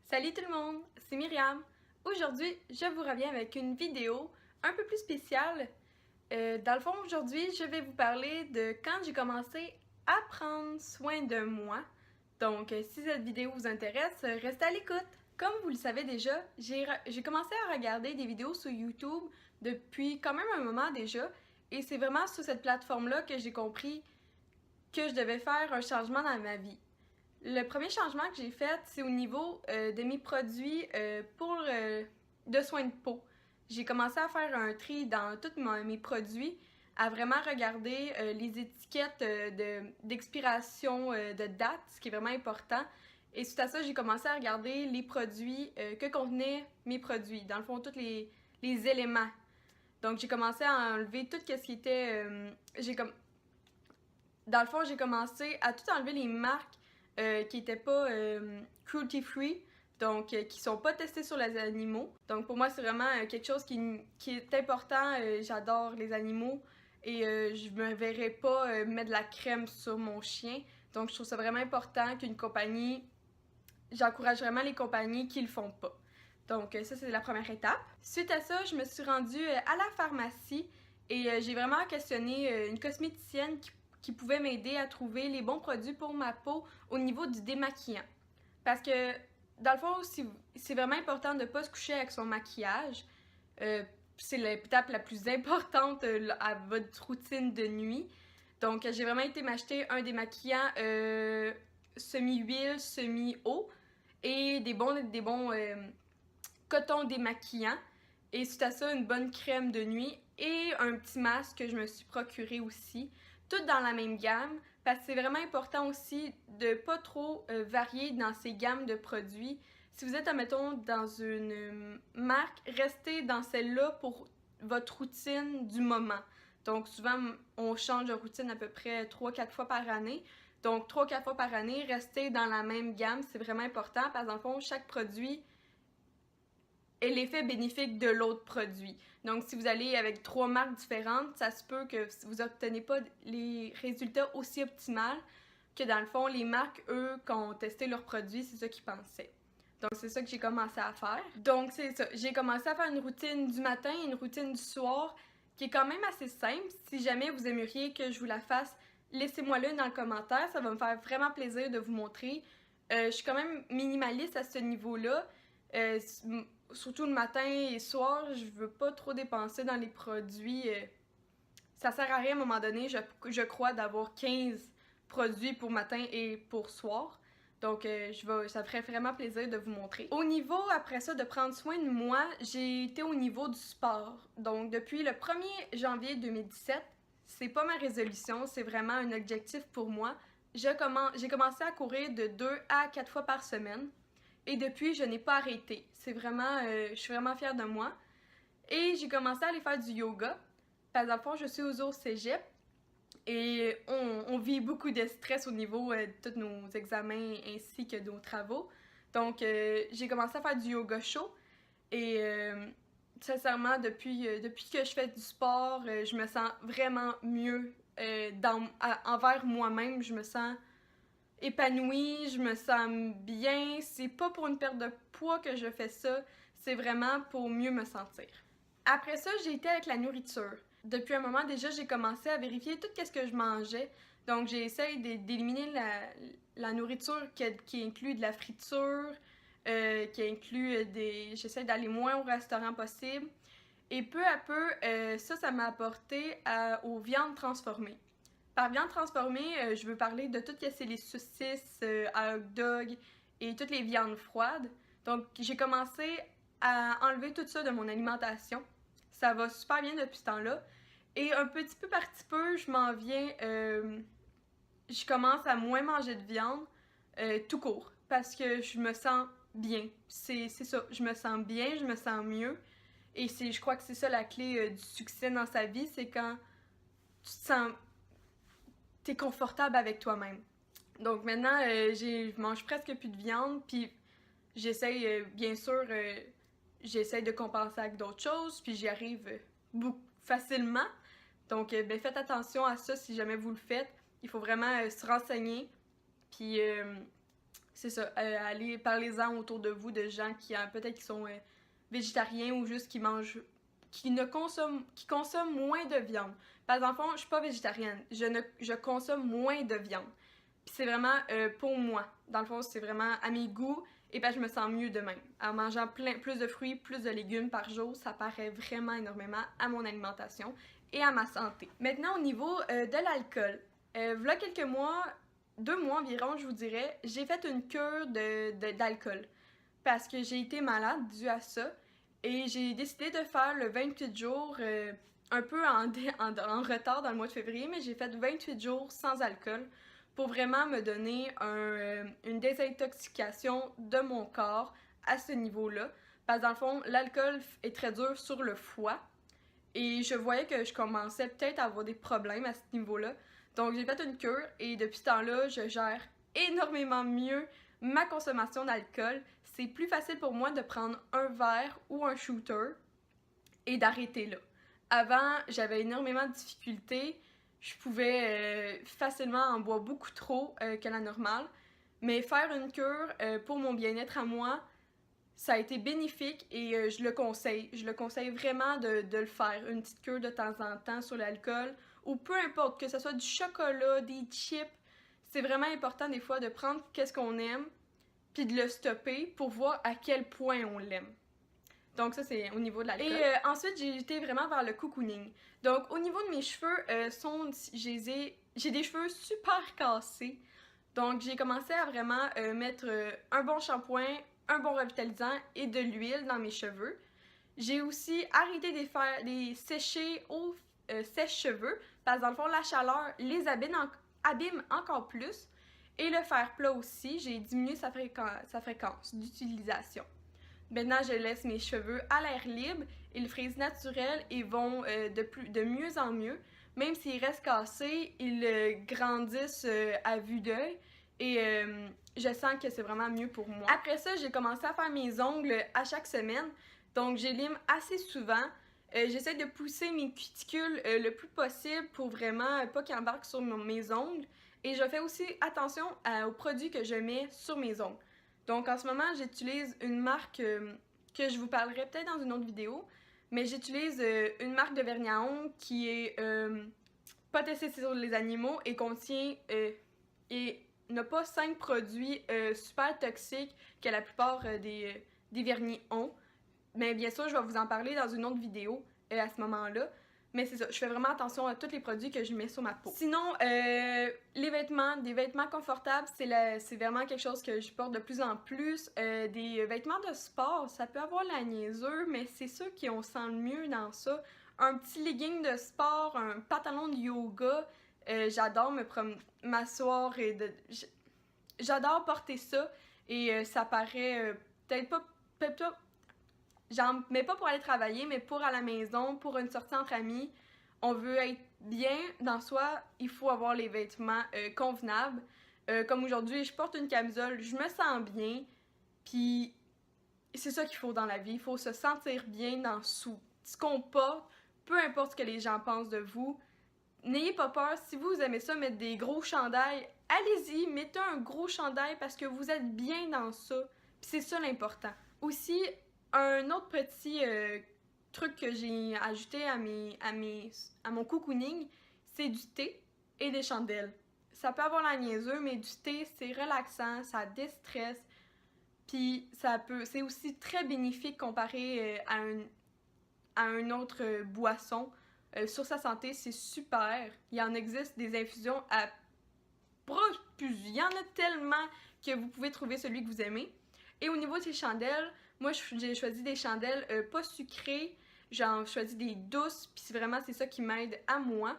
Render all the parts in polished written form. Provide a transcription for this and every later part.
Salut tout le monde, c'est Myriam. Aujourd'hui, je vous reviens avec une vidéo un peu plus spéciale. Dans le fond, aujourd'hui, je vais vous parler de quand j'ai commencé à prendre soin de moi. Donc, si cette vidéo vous intéresse, restez à l'écoute. Comme vous le savez déjà, j'ai commencé à regarder des vidéos sur YouTube depuis quand même un moment déjà. Et c'est vraiment sur cette plateforme-là que j'ai compris que je devais faire un changement dans ma vie. Le premier changement que j'ai fait, c'est au niveau de mes produits de soins de peau. J'ai commencé à faire un tri dans tous mes produits, à vraiment regarder les étiquettes d'expiration de date, ce qui est vraiment important. Et suite à ça, j'ai commencé à regarder les produits que contenaient mes produits, dans le fond, tous les éléments. Donc, j'ai commencé à enlever tout ce qui était... Dans le fond, j'ai commencé à tout enlever les marques qui n'étaient pas cruelty free, donc qui sont pas testés sur les animaux. Donc pour moi, c'est vraiment quelque chose qui est important. J'adore les animaux et je me verrais pas mettre de la crème sur mon chien. Donc je trouve ça vraiment important qu'une compagnie, j'encourage vraiment les compagnies qui le font pas. Donc ça, c'est la première étape. Suite à ça, je me suis rendue à la pharmacie et j'ai vraiment questionné une cosméticienne qui pouvait m'aider à trouver les bons produits pour ma peau au niveau du démaquillant. Parce que, dans le fond, c'est vraiment important de ne pas se coucher avec son maquillage. C'est l'étape la plus importante à votre routine de nuit. Donc, j'ai vraiment été m'acheter un démaquillant semi-huile, semi-eau et des bons cotons démaquillants. Et suite à ça, une bonne crème de nuit et un petit masque que je me suis procuré aussi. Tout dans la même gamme, parce que c'est vraiment important aussi de pas trop varier dans ces gammes de produits. Si vous êtes, admettons, dans une marque, restez dans celle-là pour votre routine du moment. Donc souvent, on change de routine à peu près 3-4 fois par année. Donc 3-4 fois par année, restez dans la même gamme, c'est vraiment important parce que dans le fond, chaque produit est l'effet bénéfique de l'autre produit. Donc, si vous allez avec 3 marques différentes, ça se peut que vous n'obtenez pas les résultats aussi optimaux que dans le fond, les marques, eux, quand ont testé leurs produits, c'est ça qu'ils pensaient. Donc, c'est ça que j'ai commencé à faire. Donc, c'est ça. J'ai commencé à faire une routine du matin et une routine du soir qui est quand même assez simple. Si jamais vous aimeriez que je vous la fasse, laissez-moi-le dans le commentaire. Ça va me faire vraiment plaisir de vous montrer. Je suis quand même minimaliste à ce niveau-là. Surtout le matin et soir, je veux pas trop dépenser dans les produits. Ça sert à rien à un moment donné, je crois, d'avoir 15 produits pour matin et pour soir. Donc, ça me ferait vraiment plaisir de vous montrer. Au niveau, après ça, de prendre soin de moi, j'ai été au niveau du sport. Donc, depuis le 1er janvier 2017, c'est pas ma résolution, c'est vraiment un objectif pour moi. J'ai commencé à courir de 2 à 4 fois par semaine. Et depuis, je n'ai pas arrêté. C'est vraiment, je suis vraiment fière de moi. Et j'ai commencé à aller faire du yoga. Par exemple, je suis au cégep et on vit beaucoup de stress au niveau de tous nos examens ainsi que de nos travaux. Donc, j'ai commencé à faire du yoga chaud. Et sincèrement, depuis que je fais du sport, je me sens vraiment mieux envers moi-même. Je me sens épanouie, je me sens bien. C'est pas pour une perte de poids que je fais ça, c'est vraiment pour mieux me sentir. Après ça, j'ai été avec la nourriture. Depuis un moment déjà, j'ai commencé à vérifier tout ce que je mangeais. Donc, j'ai essayé d'éliminer la nourriture qui inclut de la friture, qui inclut J'essaie d'aller moins au restaurant possible. Et peu à peu, ça m'a apporté aux viandes transformées. Par viande transformée, je veux parler de tout ce qui est les saucisses, hot dog et toutes les viandes froides. Donc, j'ai commencé à enlever tout ça de mon alimentation. Ça va super bien depuis ce temps-là. Et un petit peu par petit peu, je m'en viens... je commence à moins manger de viande tout court. Parce que je me sens bien. C'est ça, je me sens bien, je me sens mieux. Et je crois que c'est ça la clé du succès dans sa vie, c'est quand tu te sens... t'es confortable avec toi-même. Donc maintenant, je mange presque plus de viande, puis j'essaye, bien sûr, j'essaye de compenser avec d'autres choses, puis j'y arrive beaucoup facilement. Donc, ben, faites attention à ça si jamais vous le faites. Il faut vraiment se renseigner, puis c'est ça, allez, parlez-en autour de vous de gens qui peut-être qui sont végétariens ou juste qui mangent, qui consomment moins de viande. Par exemple, je suis pas végétarienne, je consomme moins de viande. Puis c'est vraiment pour moi. Dans le fond, c'est vraiment à mes goûts et ben je me sens mieux de même. En mangeant plus de fruits, plus de légumes par jour, ça paraît vraiment énormément à mon alimentation et à ma santé. Maintenant, au niveau de l'alcool. V'là quelques mois, 2 mois environ, je vous dirais, j'ai fait une cure d'alcool. Parce que j'ai été malade dû à ça. Et j'ai décidé de faire le 28 jours, un peu en retard dans le mois de février, mais j'ai fait 28 jours sans alcool pour vraiment me donner une désintoxication de mon corps à ce niveau-là. Parce que dans le fond, l'alcool est très dur sur le foie. Et je voyais que je commençais peut-être à avoir des problèmes à ce niveau-là. Donc j'ai fait une cure et depuis ce temps-là, je gère énormément mieux ma consommation d'alcool. C'est plus facile pour moi de prendre un verre ou un shooter et d'arrêter là. Avant, j'avais énormément de difficultés. Je pouvais facilement en boire beaucoup trop que la normale. Mais faire une cure pour mon bien-être à moi, ça a été bénéfique et je le conseille. Je le conseille vraiment de le faire. Une petite cure de temps en temps sur l'alcool ou peu importe, que ce soit du chocolat, des chips. C'est vraiment important des fois de prendre qu'est-ce qu'on aime puis de le stopper pour voir à quel point on l'aime. Donc ça, c'est au niveau de l'alcool. Et ensuite, j'ai été vraiment vers le cocooning. Donc au niveau de mes cheveux, j'ai des cheveux super cassés. Donc j'ai commencé à vraiment mettre un bon shampoing, un bon revitalisant et de l'huile dans mes cheveux. J'ai aussi arrêté de faire des sécher au sèche-cheveux parce que dans le fond, la chaleur les abîme encore plus. Et le fer plat aussi, j'ai diminué sa fréquence d'utilisation. Maintenant, je laisse mes cheveux à l'air libre, ils frisent naturels et vont de mieux en mieux. Même s'ils restent cassés, ils grandissent à vue d'œil et je sens que c'est vraiment mieux pour moi. Après ça, j'ai commencé à faire mes ongles à chaque semaine, donc je lime assez souvent. J'essaie de pousser mes cuticules le plus possible pour vraiment pas qu'ils embarquent sur mes ongles. Et je fais aussi attention aux produits que je mets sur mes ongles. Donc en ce moment, j'utilise une marque que je vous parlerai peut-être dans une autre vidéo, mais j'utilise une marque de vernis à ongles qui est pas testée sur les animaux et contient et n'a pas 5 produits super toxiques que la plupart des vernis ont. Mais bien sûr, je vais vous en parler dans une autre vidéo à ce moment-là. Mais c'est ça, je fais vraiment attention à tous les produits que je mets sur ma peau. Sinon, les vêtements, des vêtements confortables, c'est vraiment quelque chose que je porte de plus en plus. Des vêtements de sport, ça peut avoir la niaiseux, mais c'est ceux qui on sent le mieux dans ça. Un petit legging de sport, un pantalon de yoga, j'adore m'asseoir et j'adore porter ça et ça paraît peut-être pas. J'en mets pas pour aller travailler, mais pour à la maison, pour une sortie entre amis. On veut être bien dans soi, il faut avoir les vêtements convenables. Comme aujourd'hui, je porte une camisole, je me sens bien. Puis c'est ça qu'il faut dans la vie, il faut se sentir bien dans ce qu'on porte, peu importe ce que les gens pensent de vous. N'ayez pas peur, si vous aimez ça, mettre des gros chandails, allez-y, mettez un gros chandail parce que vous êtes bien dans ça. Puis c'est ça l'important. Aussi, un autre petit truc que j'ai ajouté à mon cocooning, c'est du thé et des chandelles. Ça peut avoir la niaiseux, mais du thé, c'est relaxant, ça déstresse, puis c'est aussi très bénéfique comparé à une autre boisson. Sur sa santé, c'est super. Il y en existe des infusions à il y en a tellement que vous pouvez trouver celui que vous aimez. Et au niveau des chandelles, moi j'ai choisi des chandelles pas sucrées, j'en choisis des douces, puis vraiment c'est ça qui m'aide à moi,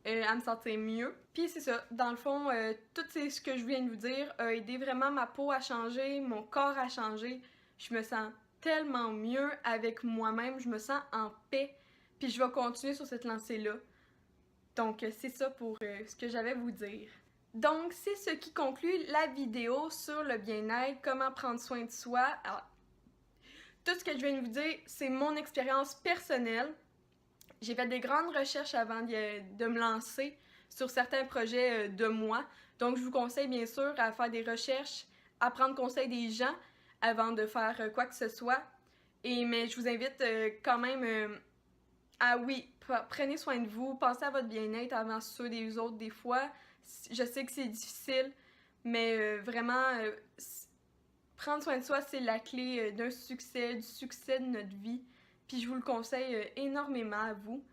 à me sentir mieux. Puis c'est ça, dans le fond, tout ce que je viens de vous dire a aidé vraiment ma peau à changer, mon corps à changer. Je me sens tellement mieux avec moi-même, je me sens en paix, puis je vais continuer sur cette lancée-là. Donc c'est ça pour ce que j'avais à vous dire. Donc, c'est ce qui conclut la vidéo sur le bien-être, comment prendre soin de soi. Alors, tout ce que je viens de vous dire, c'est mon expérience personnelle. J'ai fait des grandes recherches avant de me lancer sur certains projets de moi. Donc, je vous conseille bien sûr à faire des recherches, à prendre conseil des gens avant de faire quoi que ce soit. Mais je vous invite quand même à, oui, prenez soin de vous, pensez à votre bien-être avant ceux des autres des fois. Je sais que c'est difficile, mais vraiment, prendre soin de soi, c'est la clé d'un succès, du succès de notre vie. Puis je vous le conseille énormément à vous.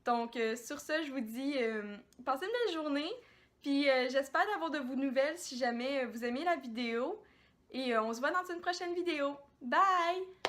Donc, sur ça, je vous dis, passez une belle journée. Puis, j'espère d'avoir de vos nouvelles si jamais vous aimez la vidéo. Et on se voit dans une prochaine vidéo. Bye!